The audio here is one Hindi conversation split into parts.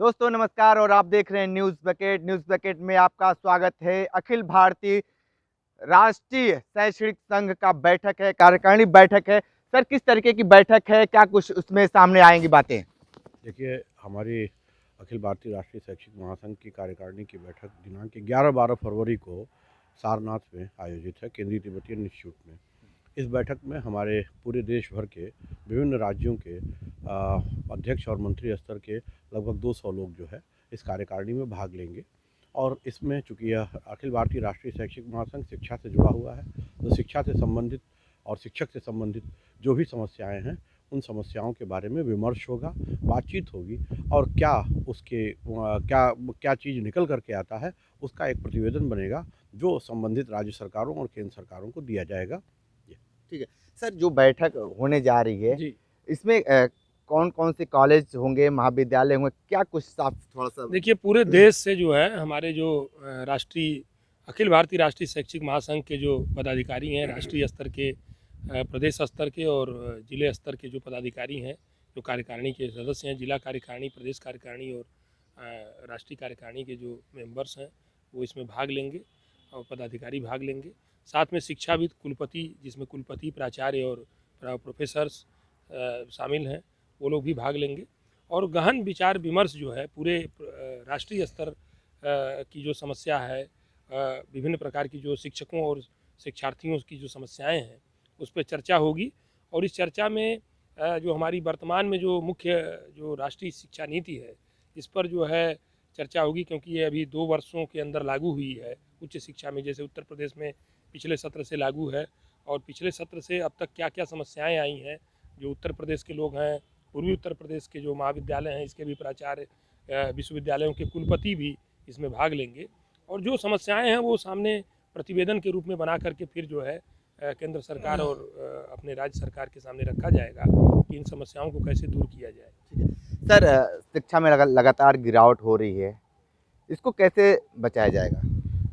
दोस्तों नमस्कार और आप देख रहे हैं न्यूज़ बकेट। न्यूज़ बकेट में आपका स्वागत है। अखिल भारतीय राष्ट्रीय शैक्षणिक संघ का बैठक है, कार्यकारिणी बैठक है। सर, किस तरीके की बैठक है, क्या कुछ उसमें सामने आएंगी बातें? देखिए, हमारी अखिल भारतीय राष्ट्रीय शैक्षिक महासंघ की कार्यकारिणी की बैठक दिनांक 11-12 फरवरी को सारनाथ में आयोजित है, केंद्रीय तिब्बतीय इंस्टीट्यूट में। इस बैठक में हमारे पूरे देश भर के विभिन्न राज्यों के अध्यक्ष और मंत्री स्तर के लगभग 200 लोग जो है इस कार्यकारिणी में भाग लेंगे। और इसमें चूँकि यह अखिल भारतीय राष्ट्रीय शैक्षिक महासंघ शिक्षा से जुड़ा हुआ है, तो शिक्षा से संबंधित और शिक्षक से संबंधित जो भी समस्याएं हैं, उन समस्याओं के बारे में विमर्श होगा, बातचीत होगी और क्या उसके क्या क्या चीज़ निकल कर के आता है, उसका एक प्रतिवेदन बनेगा जो संबंधित राज्य सरकारों और केंद्र सरकारों को दिया जाएगा। ठीक है सर, जो बैठक होने जा रही है जी। इसमें कौन कौन से कॉलेज होंगे, महाविद्यालय होंगे, क्या कुछ साफ थोड़ा सा? देखिए, पूरे देश से जो है हमारे जो राष्ट्रीय अखिल भारतीय राष्ट्रीय शैक्षिक महासंघ के जो पदाधिकारी हैं, राष्ट्रीय स्तर के, प्रदेश स्तर के और जिले स्तर के जो पदाधिकारी हैं, जो कार्यकारिणी के सदस्य हैं, जिला कार्यकारिणी, प्रदेश कार्यकारिणी और राष्ट्रीय कार्यकारिणी के जो मेंबर्स हैं, वो इसमें भाग लेंगे और पदाधिकारी भाग लेंगे। साथ में शिक्षाविद, कुलपति, जिसमें कुलपति, प्राचार्य और प्रोफेसर्स शामिल हैं, वो लोग भी भाग लेंगे। और गहन विचार विमर्श जो है पूरे राष्ट्रीय स्तर की जो समस्या है, विभिन्न प्रकार की जो शिक्षकों और शिक्षार्थियों की जो समस्याएं हैं, उस पर चर्चा होगी। और इस चर्चा में जो हमारी वर्तमान में जो मुख्य जो राष्ट्रीय शिक्षा नीति है, इस पर जो है चर्चा होगी, क्योंकि ये अभी 2 वर्षों के अंदर लागू हुई है उच्च शिक्षा में। जैसे उत्तर प्रदेश में पिछले सत्र से लागू है और पिछले सत्र से अब तक क्या क्या समस्याएं आई हैं, जो उत्तर प्रदेश के लोग हैं, पूर्वी उत्तर प्रदेश के जो महाविद्यालय हैं, इसके भी प्राचार्य, विश्वविद्यालयों के कुलपति भी इसमें भाग लेंगे। और जो समस्याएं हैं वो सामने प्रतिवेदन के रूप में बना करके फिर जो है केंद्र सरकार और अपने राज्य सरकार के सामने रखा जाएगा कि इन समस्याओं को कैसे दूर किया जाए। ठीक है सर, शिक्षा में लगातार गिरावट हो रही है, इसको कैसे बचाया जाएगा?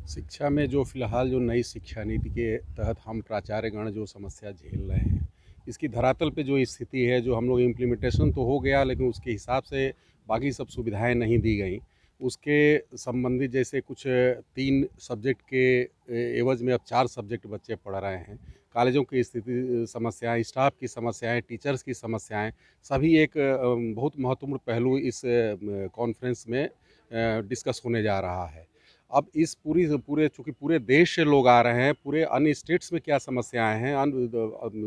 शिक्षा में जो फिलहाल जो नई शिक्षा नीति के तहत हम प्राचार्यगण जो समस्या झेल रहे हैं, इसकी धरातल पे जो स्थिति है, जो हम लोग इम्प्लीमेंटेशन तो हो गया लेकिन उसके हिसाब से बाकी सब सुविधाएं नहीं दी गई। उसके संबंधित जैसे कुछ 3 सब्जेक्ट के एवज में अब 4 सब्जेक्ट बच्चे पढ़ रहे हैं। कॉलेजों की स्थिति, समस्याएं, स्टाफ की समस्याएं, टीचर्स की समस्याएं, सभी एक बहुत महत्वपूर्ण पहलू इस कॉन्फ्रेंस में डिस्कस होने जा रहा है। अब इस पूरे चूँकि पूरे देश से लोग आ रहे हैं, पूरे अन्य स्टेट्स में क्या समस्याएं हैं,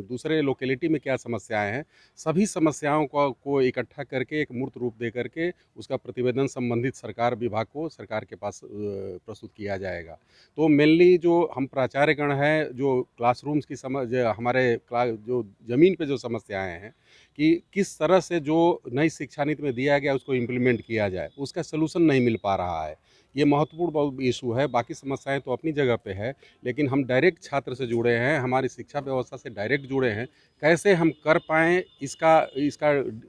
दूसरे लोकेलिटी में क्या समस्याएं हैं, सभी समस्याओं को इकट्ठा करके एक मूर्त रूप दे करके उसका प्रतिवेदन संबंधित सरकार विभाग को सरकार के पास प्रस्तुत किया जाएगा। तो मेनली जो हम प्राचार्यगण हैं, जो क्लासरूम्स की हमारे जो ज़मीन पे जो समस्याएं हैं कि किस तरह से जो नई शिक्षा नीति में दिया गया उसको इम्प्लीमेंट किया जाए, उसका सलूशन नहीं मिल पा रहा है। ये महत्वपूर्ण बहुत इशू है। बाकी समस्याएं तो अपनी जगह पे है, लेकिन हम डायरेक्ट छात्र से जुड़े हैं, हमारी शिक्षा व्यवस्था से डायरेक्ट जुड़े हैं। कैसे हम कर पाएँ, इसका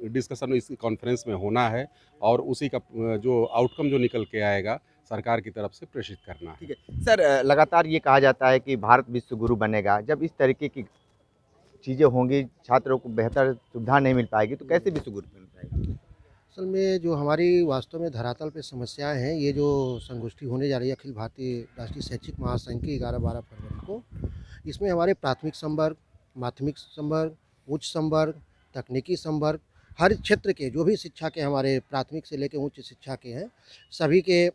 डिस्कशन इस कॉन्फ्रेंस में होना है और उसी का जो आउटकम जो निकल के आएगा सरकार की तरफ से प्रेषित करना है। ठीक है सर, लगातार ये कहा जाता है कि भारत विश्व गुरु बनेगा। जब इस तरीके की चीज़ें होंगी, छात्रों को बेहतर सुविधा नहीं मिल पाएगी, तो कैसे विश्व गुरु बन पाएगा? असल में जो हमारी वास्तव में धरातल पे समस्याएं हैं, ये जो संगोष्ठी होने जा रही है अखिल भारतीय राष्ट्रीय शैक्षिक महासंघ की 11-12 फरवरी को, इसमें हमारे प्राथमिक संवर्ग, माध्यमिक संवर्ग, उच्च संवर्ग, तकनीकी संवर्ग, हर क्षेत्र के जो भी शिक्षा के हमारे प्राथमिक से लेकर उच्च शिक्षा के हैं, सभी के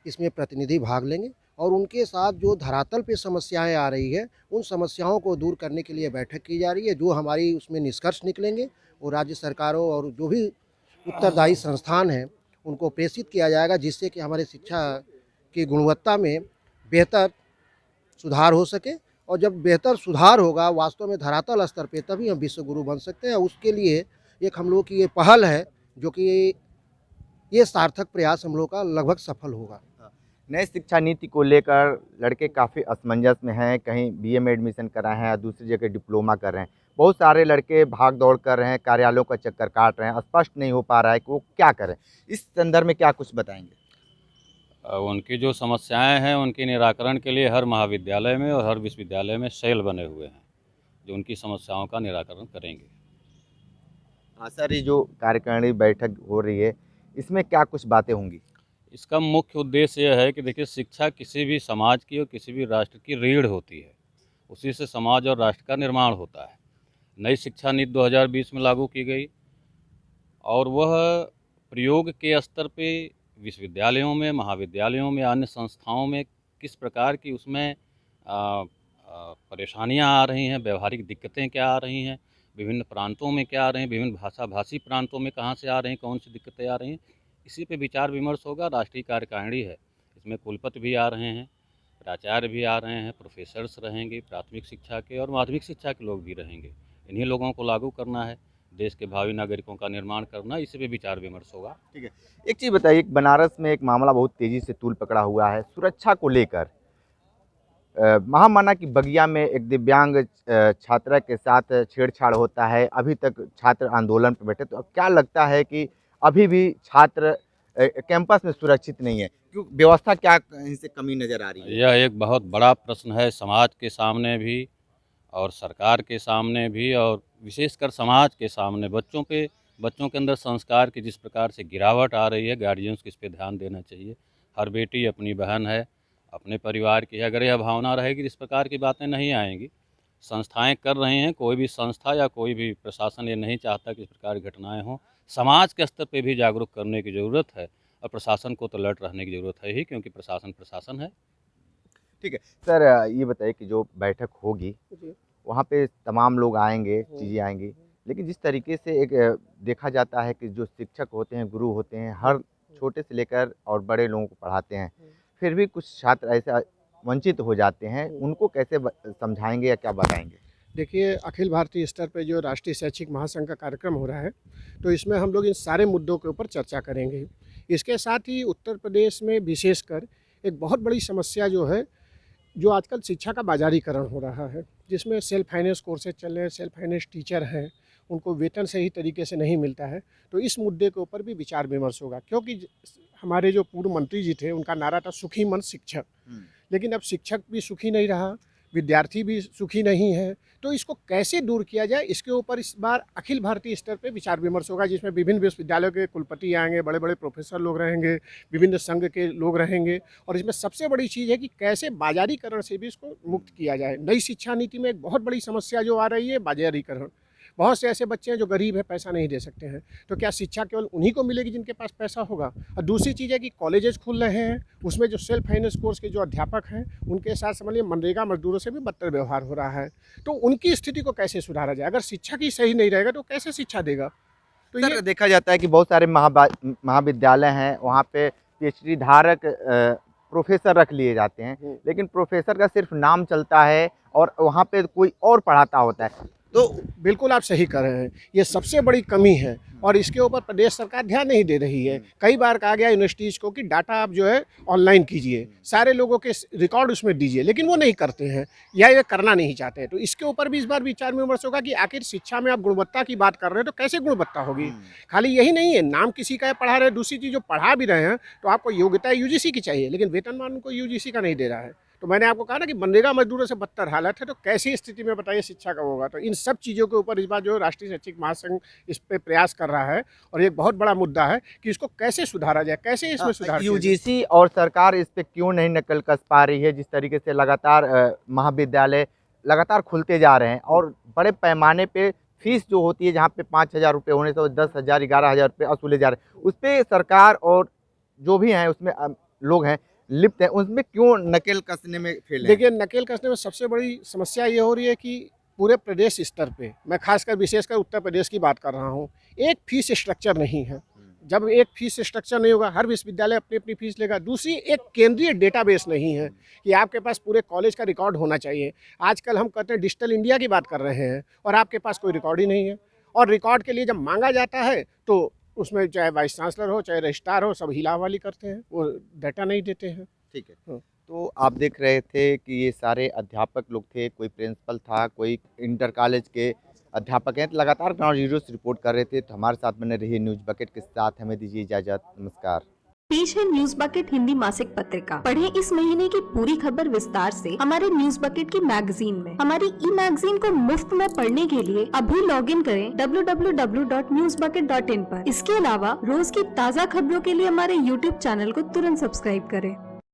इसमें प्रतिनिधि भाग लेंगे। और उनके साथ जो धरातल पे समस्याएं आ रही है, उन समस्याओं को दूर करने के लिए बैठक की जा रही है। जो हमारी उसमें निष्कर्ष निकलेंगे वो राज्य सरकारों और जो भी उत्तरदायी संस्थान हैं उनको प्रेषित किया जाएगा, जिससे कि हमारे शिक्षा की गुणवत्ता में बेहतर सुधार हो सके। और जब बेहतर सुधार होगा वास्तव में धरातल स्तर पे, तभी हम विश्व गुरु बन सकते हैं। उसके लिए एक हम लोग की ये पहल है, जो कि ये सार्थक प्रयास हम लोग का लगभग सफल होगा। नई शिक्षा नीति को लेकर लड़के काफ़ी असमंजस में हैं। कहीं बीए में एडमिशन कराए हैं, दूसरी जगह डिप्लोमा कर रहे हैं। बहुत सारे लड़के भाग दौड़ कर रहे हैं, कार्यालयों का चक्कर काट रहे हैं। स्पष्ट नहीं हो पा रहा है कि वो क्या करें। इस संदर्भ में क्या कुछ बताएंगे? उनकी जो समस्याएं हैं उनके निराकरण के लिए हर महाविद्यालय में और हर विश्वविद्यालय में सेल बने हुए हैं जो उनकी समस्याओं का निराकरण करेंगे। हाँ सर, ये जो कार्यकारिणी बैठक हो रही है, इसमें क्या कुछ बातें होंगी? इसका मुख्य उद्देश्य यह है कि देखिए, शिक्षा किसी भी समाज की और किसी भी राष्ट्र की रीढ़ होती है। उसी से समाज और राष्ट्र का निर्माण होता है। नई शिक्षा नीति 2020 में लागू की गई और वह प्रयोग के स्तर पे विश्वविद्यालयों में, महाविद्यालयों में, अन्य संस्थाओं में किस प्रकार की उसमें परेशानियां आ रही हैं, व्यवहारिक दिक्कतें क्या आ रही हैं, विभिन्न प्रांतों में क्या आ रही हैं, विभिन्न भाषी प्रांतों में कहाँ से आ रही हैं, कौन सी दिक्कतें आ रही हैं, इसी पे विचार विमर्श होगा। राष्ट्रीय कार्यकारिणी है, इसमें कुलपति भी आ रहे हैं, प्राचार्य भी आ रहे हैं, प्रोफेसर्स रहेंगे, प्राथमिक शिक्षा के और माध्यमिक शिक्षा के लोग भी रहेंगे। इन्हीं लोगों को लागू करना है, देश के भावी नागरिकों का निर्माण करना, इसी पे विचार विमर्श होगा। ठीक है। एक चीज़ बताइए, बनारस में एक मामला बहुत तेज़ी से तूल पकड़ा हुआ है सुरक्षा को लेकर। महामना की बगिया में एक दिव्यांग छात्रा के साथ छेड़छाड़ होता है, अभी तक छात्र आंदोलन पर बैठे। तो अब क्या लगता है कि अभी भी छात्र कैंपस में सुरक्षित नहीं है, क्यों व्यवस्था क्या कहीं से कमी नज़र आ रही है? यह एक बहुत बड़ा प्रश्न है, समाज के सामने भी और सरकार के सामने भी, और विशेषकर समाज के सामने। बच्चों के अंदर संस्कार की जिस प्रकार से गिरावट आ रही है, गार्जियंस को इस पे ध्यान देना चाहिए। हर बेटी अपनी बहन है, अपने परिवार की है। अगर यह भावना रहेगी, इस प्रकार की बातें नहीं आएंगी। संस्थाएं कर रही हैं, कोई भी संस्था या कोई भी प्रशासन ये नहीं चाहता कि इस प्रकार की घटनाएं हों। समाज के स्तर पे भी जागरूक करने की ज़रूरत है और प्रशासन को तो अलर्ट रहने की ज़रूरत है ही, क्योंकि प्रशासन प्रशासन है। ठीक है सर, ये बताइए कि जो बैठक होगी वहाँ पे तमाम लोग आएंगे, चीज़ें आएंगी, लेकिन जिस तरीके से एक देखा जाता है कि जो शिक्षक होते हैं, गुरु होते हैं, हर छोटे से लेकर और बड़े लोगों को पढ़ाते हैं, फिर भी कुछ छात्र ऐसे वंचित हो जाते हैं, उनको कैसे समझाएंगे या क्या बताएंगे? देखिए, अखिल भारतीय स्तर पे जो राष्ट्रीय शैक्षिक महासंघ का कार्यक्रम हो रहा है, तो इसमें हम लोग इन सारे मुद्दों के ऊपर चर्चा करेंगे। इसके साथ ही उत्तर प्रदेश में विशेषकर एक बहुत बड़ी समस्या जो है, जो आजकल शिक्षा का बाजारीकरण हो रहा है, जिसमें सेल्फ फाइनेंस कोर्सेज चल रहे हैं, सेल्फ फाइनेंस टीचर हैं, उनको वेतन सही तरीके से नहीं मिलता है। तो इस मुद्दे के ऊपर भी विचार विमर्श होगा, क्योंकि हमारे जो पूर्व मंत्री जी थे, उनका नारा था सुखी मन शिक्षक। लेकिन अब शिक्षक भी सुखी नहीं रहा, विद्यार्थी भी सुखी नहीं है। तो इसको कैसे दूर किया जाए, इसके ऊपर इस बार अखिल भारतीय स्तर पे विचार विमर्श होगा, जिसमें विभिन्न विश्वविद्यालयों के कुलपति आएंगे, बड़े बड़े प्रोफेसर लोग रहेंगे, विभिन्न संघ के लोग रहेंगे। और इसमें सबसे बड़ी चीज़ है कि कैसे बाजारीकरण से भी इसको मुक्त किया जाए। नई शिक्षा नीति में एक बहुत बड़ी समस्या जो आ रही है, बाजारीकरण। बहुत से ऐसे बच्चे हैं जो गरीब है, पैसा नहीं दे सकते हैं, तो क्या शिक्षा केवल उन्हीं को मिलेगी जिनके पास पैसा होगा? और दूसरी चीज़ है कि कॉलेजेस खुल रहे हैं, उसमें जो सेल्फ फाइनेंस कोर्स के जो अध्यापक हैं, उनके साथ समझिए मनरेगा मजदूरों से भी बदतर व्यवहार हो रहा है। तो उनकी स्थिति को कैसे सुधारा जाए? अगर शिक्षक ही सही नहीं रहेगा तो कैसे शिक्षा देगा? तो सर, देखा जाता है कि बहुत सारे महाविद्यालय हैं, वहाँ पे पीएचडी धारक प्रोफेसर रख लिए जाते हैं, लेकिन प्रोफेसर का सिर्फ नाम चलता है और वहाँ पे कोई और पढ़ाता होता है। तो बिल्कुल आप सही कर रहे हैं, ये सबसे बड़ी कमी है और इसके ऊपर प्रदेश सरकार ध्यान नहीं दे रही है। कई बार कहा गया यूनिवर्सिटीज़ को कि डाटा आप जो है ऑनलाइन कीजिए, सारे लोगों के रिकॉर्ड उसमें दीजिए, लेकिन वो नहीं करते हैं या ये करना नहीं चाहते हैं। तो इसके ऊपर भी इस बार विचार विमर्श होगा कि आखिर शिक्षा में आप गुणवत्ता की बात कर रहे हैं तो कैसे गुणवत्ता होगी? खाली यही नहीं है, नाम किसी का पढ़ा रहे हैं, दूसरी चीज़ जो पढ़ा भी रहे हैं तो आपको योग्यता यूजीसी की चाहिए, लेकिन वेतनमान उनको यूजीसी का नहीं दे रहा है। तो मैंने आपको कहा ना कि मनरेगा मजदूरों से बदतर हालत है, तो कैसी स्थिति में बताइए शिक्षा का होगा? तो इन सब चीज़ों के ऊपर इस बार जो राष्ट्रीय शैक्षिक महासंघ इस पे प्रयास कर रहा है और एक बहुत बड़ा मुद्दा है कि इसको कैसे सुधारा जाए, कैसे इसमें सुधार किया जाए। यूजीसी और सरकार इस पे क्यों नहीं नकल कस पा रही है? जिस तरीके से लगातार महाविद्यालय लगातार खुलते जा रहे हैं और बड़े पैमाने पे फीस जो होती है, जहाँ पे 5,000 रुपये होने से 10,000 11,000 रुपये वसूले जा रहे हैं, उस पर सरकार और जो भी हैं उसमें लोग हैं लिप्त हैं, उसमें क्यों नकेल कसने में फेल हैं? देखिए, नकेल कसने में सबसे बड़ी समस्या ये हो रही है कि पूरे प्रदेश स्तर पे, मैं खासकर विशेषकर उत्तर प्रदेश की बात कर रहा हूँ, एक फीस स्ट्रक्चर नहीं है। जब एक फीस स्ट्रक्चर नहीं होगा, हर विश्वविद्यालय अपनी अपनी फीस लेगा। दूसरी, एक केंद्रीय डेटाबेस नहीं है कि आपके पास पूरे कॉलेज का रिकॉर्ड होना चाहिए। आजकल हम कहते हैं डिजिटल इंडिया की बात कर रहे हैं और आपके पास कोई रिकॉर्ड ही नहीं है। और रिकॉर्ड के लिए जब मांगा जाता है तो उसमें चाहे वाइस चांसलर हो, चाहे रजिस्ट्रार हो, सब हिलावाली करते हैं, वो डाटा नहीं देते हैं। ठीक है। तो आप देख रहे थे कि ये सारे अध्यापक लोग थे, कोई प्रिंसिपल था, कोई इंटर कॉलेज के अध्यापक हैं, लगातार ग्राउंड जीरो से रिपोर्ट कर रहे थे। तो हमारे साथ बने रहिए न्यूज़ बकेट के साथ, हमें दीजिए इजाज़त, नमस्कार। पेश है न्यूज बकेट हिंदी मासिक पत्रिका। पढ़ें इस महीने की पूरी खबर विस्तार से हमारे न्यूज बकेट की मैगजीन में। हमारी ई मैगजीन को मुफ्त में पढ़ने के लिए अभी लॉगिन करें www.newsbucket.in पर। इसके अलावा रोज की ताज़ा खबरों के लिए हमारे YouTube चैनल को तुरंत सब्सक्राइब करें।